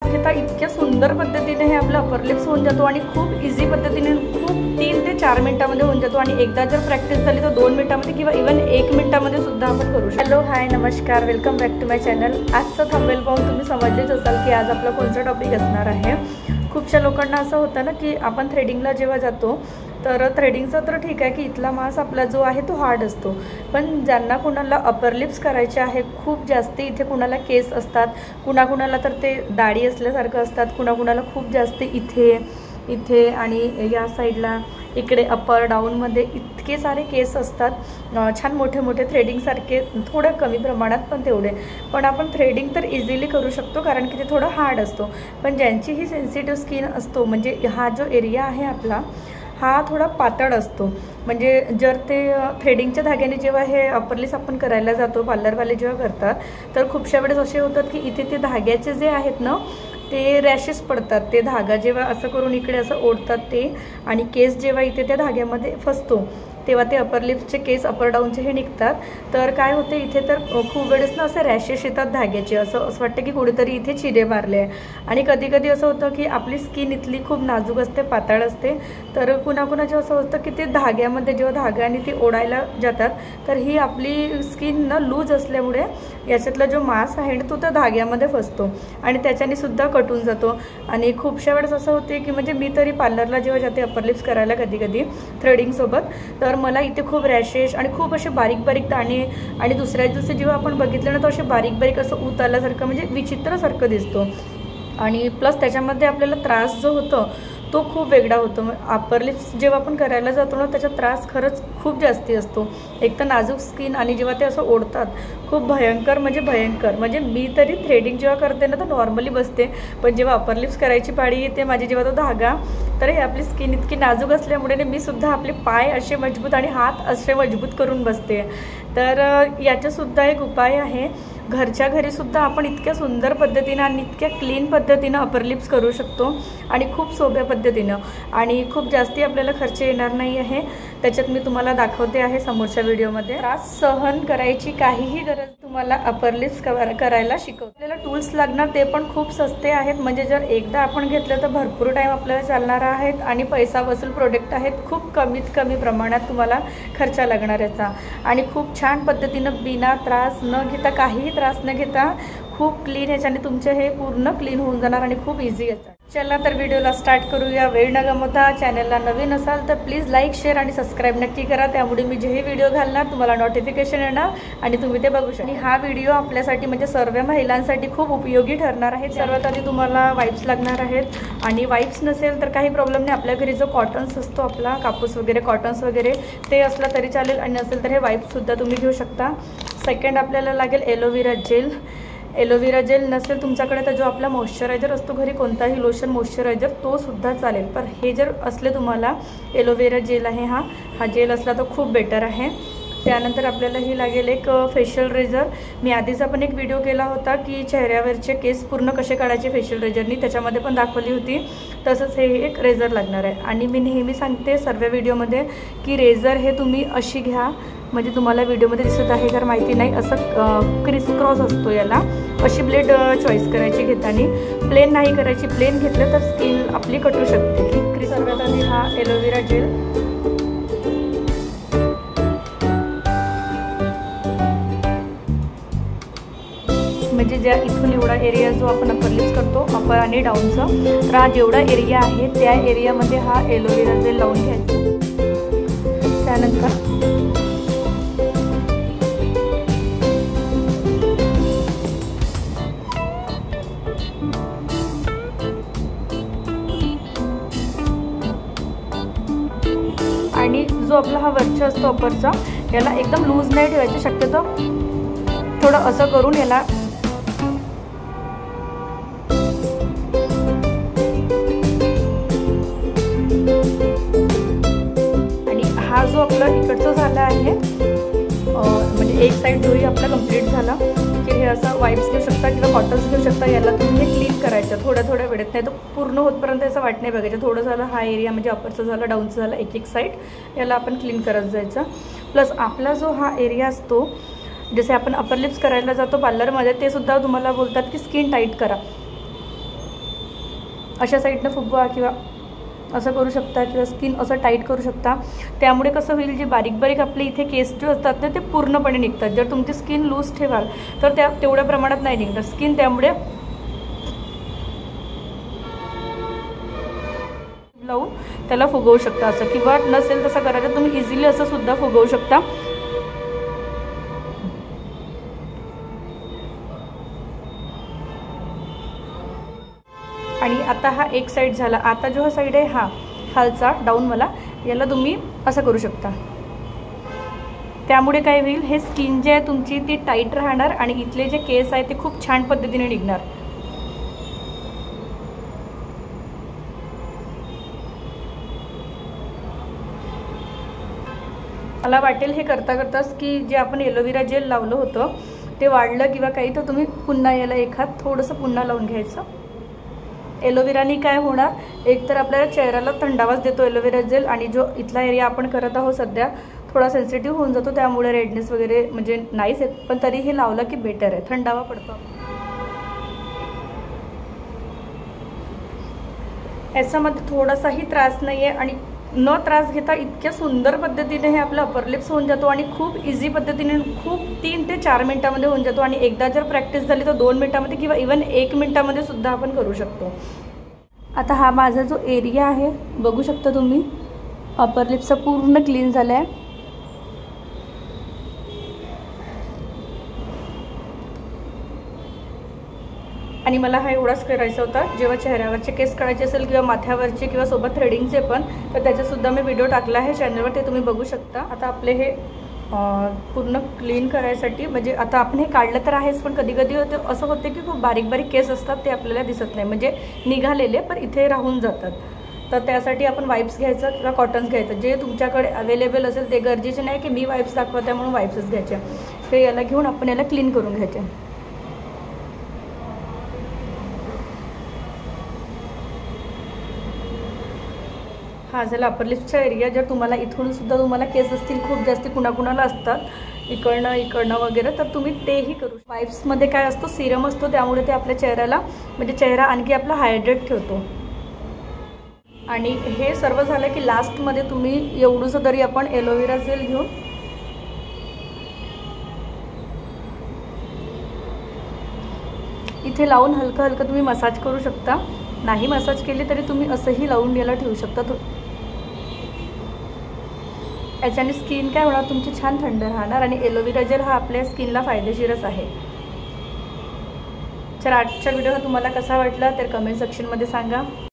घेता इतक्या सुंदर पद्धतीने हे आपलं अपर लिप्स होऊन जातो आणि खूप इझी पद्धतीने खूप 3 ते 4 मिनिटांमध्ये होऊन जातो आणि एकदा जर प्रॅक्टिस झाली तर 2 मिनिटांमध्ये किंवा इव्हन 1 मिनिटामध्ये सुद्धा आपण करू शकतो। हॅलो हाय नमस्कार, welcome back to my channel. आजचं थंबनेल पाहून तुम्ही समजलेच असाल की आज आपला कोणता टॉपिक असणार आहे। खूपशा लोकांना असं होतं ना की आपण थ्रेडिंगला जेव्हा जातो तर थ्रेडिंगचा तर ठीक आहे की इथला मांस आपला जो आहे तो हार्ड असतो, पण ज्यांना कुणाला अपर लिप्स करायचे आहे खूप जास्ती इथे कुणाला केस असतात, कुणाकुणाला तर ते दाढी असल्यासारखं असतात, कुणाकुणाला खूप जास्त इथे आणि या साईडला इकडे अपर डाऊनमध्ये इतके सारे केस असतात, छान मोठे मोठे थ्रेडिंगसारखे, थोडं कमी प्रमाणात पण तेवढे। पण आपण थ्रेडिंग तर इझिली करू शकतो कारण की ते थोडं हार्ड असतो, पण ज्यांची ही सेन्सिटिव्ह स्किन असतो म्हणजे हा जो एरिया आहे आपला हा थोडा पातळ असतो, म्हणजे जर ते थ्रेडिंगच्या धाग्याने जेव्हा हे अपर लिप्स आपण करायला जातो, पार्लरवाले जेव्हा करतात तर खूपशा वेळेस असे होतात की इथे ते धाग्याचे जे आहेत ना ते रॅशेस पडतात, ते धागा जेव्हा असं करून इकडे असं ओढतात ते आणि केस जेव्हा इथे त्या धाग्यामध्ये फसतो तेव्हा ते अपर लिप्सचे केस अपर डाऊनचे हे निघतात। तर काय होते इथे तर खूप वेळेस ना असे रॅशेस येतात धाग्याचे, असं वाटतं की कुठेतरी इथे चिरे मारले आहे। आणि कधी कधी असं होतं की आपली स्किन इथली खूप नाजूक असते, पातळ असते, तर कुणाकुणाचे असं होतं की ते धाग्यामध्ये जेव्हा धाग्याने ती ओढायला जातात तर ही आपली स्किन ना लूज असल्यामुळे याच्यातला जो मांस आहे तो त्या धाग्यामध्ये फसतो आणि त्याच्याने सुद्धा कटून जातो। आणि खूपशा वेळेस असं होते की म्हणजे मी तरी पार्लरला जेव्हा जाते अपर लिप्स करायला कधी कधी थ्रेडिंगसोबत, तर मला इथे खूप रॅशेस आणि खूप असे बारीक बारीक दाणे आणि दुसऱ्या दिवशी जेव्हा आपण बघितलं ना तर असे बारीक बारीक असं ऊत आल्यासारखं म्हणजे विचित्रसारखं दिसतो। आणि प्लस त्याच्यामध्ये आपल्याला त्रास जो होतो तो खूप वेगळा होतो। अपर लिप्स जेव्हा आपण करायला जातो ना त्याचा त्रास खरंच खूप जास्ती असतो, एक तर नाजूक स्किन आणि जेव्हा ते असं ओढतात खूप भयंकर म्हणजे मी तरी थ्रेडिंग जेव्हा करते ना तर नॉर्मली बसते, पण जेव्हा अपर लिप्स करायची पाळी येते माझी जेव्हा तो धागा, तर हे आपली स्किन इतकी नाजूक असल्यामुळे मी सुद्धा आपले पाय असे मजबूत आणि हात असे मजबूत करून बसते। तर याच्यासुद्धा एक उपाय आहे, घरच्या घरीसुद्धा आपण इतक्या सुंदर पद्धतीनं आणि इतक्या क्लीन पद्धतीनं अपर लिप्स करू शकतो आणि खूप सोप्या पद्धतीनं, आणि खूप जास्ती आपल्याला खर्च येणार नाही आहे। त्याच्यात मी तुम्हाला दाखवते आहे समोरच्या व्हिडिओमध्ये। त्रास सहन करायची काहीही गरज तुम्हाला अपर लिप्स करायला शिकवते। आपल्याला टूल्स लागणार ते पण खूप सस्ते आहेत, म्हणजे जर एकदा आपण घेतलं तर भरपूर टाईम आपल्याला चालणार आहेत आणि पैसा वसूल प्रोडक्ट आहेत, खूप कमीत कमी प्रमाणात तुम्हाला खर्च लागणार याचा आणि खूप छान पद्धतीनं बिना त्रास न घेता, काहीही त्रास न घेता खूप क्लीन याच्याने तुमचे हे पूर्ण क्लीन होऊन जाणार आणि खूप इझी याचा। चला तर व्हिडिओला स्टार्ट करूया। वेळ न गमावता चॅनलला नवीन असाल तर प्लीज लाईक शेअर आणि सबस्क्राईब नक्की करा, त्यामुळे मी जेही व्हिडिओ घालणार तुम्हाला नोटिफिकेशन येणार आणि तुम्ही ते बघू शकता। आणि हा व्हिडिओ आपल्यासाठी म्हणजे सर्व महिलांसाठी खूप उपयोगी ठरणार आहे। सर्वात आधी तुम्हाला वाईप्स लागणार आहेत, आणि वाईप्स नसेल तर काही प्रॉब्लेम नाही, आपल्या घरी जो कॉटन्स असतो आपला कापूस वगैरे कॉटन्स वगैरे ते असला तरी चालेल, आणि नसेल तर हे वाईप्ससुद्धा तुम्ही घेऊ शकता। सेकंड आपल्याला लागेल एलोवेरा जेल। एलोवेरा जेल नसेल तुमच्याकडे तर जो आपला मॉइश्चरायझर असतो घरी, कोणताही लोशन मॉइश्चरायझर तो सुद्धा चालेल, पण हे जर असले तुम्हाला एलोवेरा जेल आहे हा जेल असला तर खूप बेटर आहे। त्यानंतर आपल्याला ही लागेल एक फेशियल रेझर। मी आधीचा पण एक व्हिडिओ केला होता की चेहऱ्यावरचे केस पूर्ण कसे काढायचे फेशियल रेझरनी, त्याच्यामध्ये पण दाखवली होती, तसंच हे एक रेझर लागणार आहे। आणि मी नेहमी सांगते सर्व व्हिडिओमध्ये की रेझर हे तुम्ही अशी घ्या, म्हणजे तुम्हाला व्हिडिओमध्ये दिसत आहे जर माहिती नाही, असं क्रिस क्रॉस असतो याला, अशी ब्लेड चॉईस करायची घेताना, प्लेन नाही करायची, प्लेन घेतलं तर स्किन आपली कटू शकते। सर्वात आधी हा एलोवेरा जेल, म्हणजे ज्या इथून एवढा एरिया जो आपण अपर लिप्स करतो अपर आणि डाऊनचा, तर हा जेवढा एरिया आहे त्या एरियामध्ये हा एलोवेरा जेल लावून घ्यायचा। त्यानंतर आणि जो आपला हा वरचा असतो अपरचा, याला एकदम लूज नाही ठेवायचं, शक्यतो थोडं असं करून याला आणि हा जो आपला इकडचा झाला आहे म्हणजे एक साईड जोही आपला कंप्लीट झाला की हे असं वाईप्स घेऊ शकता किंवा कॉटन्स घेऊ शकता, याला तुम्ही हे क्लीन करायचं थोड्या वेळेत, नाही तर पूर्ण होतपर्यंत असं वाट नाही बघायचं। थोडं झालं हा एरिया म्हणजे अपरचं झालं, डाऊनचं झालं, एक साईड याला आपण क्लीन करत जायचं। प्लस आपला जो हा एरिया असतो, जसे आपण अपर लिप्स करायला जातो पार्लरमध्ये, ते सुद्धा तुम्हाला बोलतात की स्किन टाईट करा, अशा साईडनं फुगवा किंवा असं करू शकता किंवा स्किन असं टाईट करू शकता. त्यामुळे कसं होईल, जे बारीक बारीक आपले इथे केस जे असतात ना ते पूर्णपणे निघतात. जर तुमची स्किन लूज ठेवाल तर त्या तेवढ्या प्रमाणात नाही निघणार स्किन. त्यामुळे लावून त्याला फुगवू शकता असं, किंवा नसेल तसं करायचं तुम्ही इझिली असं सुद्धा फुगवू शकता. आणि आता हा एक साईड झाला. आता जो हा साईड आहे हा खालचा डाऊनवाला, याला तुम्ही असं करू शकता. त्यामुळे काय होईल, हे स्किन जे आहे तुमची ती टाईट राहणार आणि इथले जे केस आहे ते खूप छान पद्धतीने निघणार. मला वाटेल हे करता करताच की जे आपण एलोवेरा जेल लावलं होतं ते वाढलं किंवा काही, तर तुम्ही पुन्हा याला एक हात थोडंसं पुन्हा लावून घ्यायचं. एलोवेराने काय होणार, एक तर आपल्याला चेहऱ्याला थंडावाच देतो एलोवेरा जेल, आणि जो इथला एरिया आपण करत आहोत सध्या थोडा सेन्सिटिव्ह होऊन जातो, त्यामुळे रेडनेस वगैरे म्हणजे नाहीच येत, पण तरीही लावला की बेटर आहे, थंडावा पडतो. याच्यामध्ये थोडासाही त्रास नाही आहे आणि न त्रास घेता इतक्या सुंदर पद्धतीने हे आपलं अपर लिप्स होऊन जातो आणि खूप इझी पद्धतीने खूप 3 ते 4 मिनिटांमध्ये होऊन जातो. आणि एकदा जर प्रॅक्टिस झाली तर 2 मिनिटांमध्ये किंवा इवन 1 मिनिटामध्ये सुद्धा आपण करू शकतो. आता हा माझा जो एरिया आहे बघू शकता तुम्ही, अपर लिप्सचा पूर्ण क्लीन झाला आहे. आणि मला हा एवढाच करायचा होता. जेव्हा चेहऱ्यावरचे केस काढायचे असेल किंवा माथ्यावरचे किंवा सोबत थ्रेडिंगचे पण, तर त्याच्यासुद्धा मी व्हिडिओ टाकला आहे चॅनलवर, ते तुम्ही बघू शकता. आता आपले हे पूर्ण क्लीन करायसाठी, म्हणजे आता आपण हे काढलं तर आहेच, पण कधी कधी असं होते की खूप बारीक बारीक केस असतात ते आपल्याला दिसत नाही, म्हणजे निघालेले पण इथे राहून जातात. तर त्यासाठी आपण वाईप्स घ्यायचं किंवा कॉटन्स घ्यायचं, जे तुमच्याकडे अवेलेबल असेल. ते गरजेचे नाही की मी वाईप्स दाखवते म्हणून वाईप्सच घ्यायचे. ते याला घेऊन आपण याला क्लीन करून घ्यायचे. हा झाला अपर लिप्सचा एरिया. जर तुम्हाला इथून सुद्धा तुम्हाला केस असतील खूप जास्ती, कुणाकुणाला असतात इकडनं वगैरे, तर तुम्ही तेही करू. वाईप्समध्ये काय असतो, सिरम असतो, त्यामुळे ते आपल्या चेहऱ्याला म्हणजे चेहरा आणखी आपला हायड्रेट ठेवतो. आणि हे सर्व झालं की लास्टमध्ये तुम्ही एवढंसं तरी आपण एलोवेरा जेल घेऊन इथे लावून हलकं हलकं तुम्ही मसाज करू शकता. नाही मसाज केली तरी तुम्ही असंही लावून याला ठेवू शकता. याच्याने स्किन काय होणार, तुमची छान थंड राहणार. आणि एलोवेरा जेल हा आपल्या स्किनला फायदेशीरच आहे. चला, आजचा व्हिडिओ हा तुम्हाला कसा वाटला तर कमेंट सेक्शनमध्ये सांगा.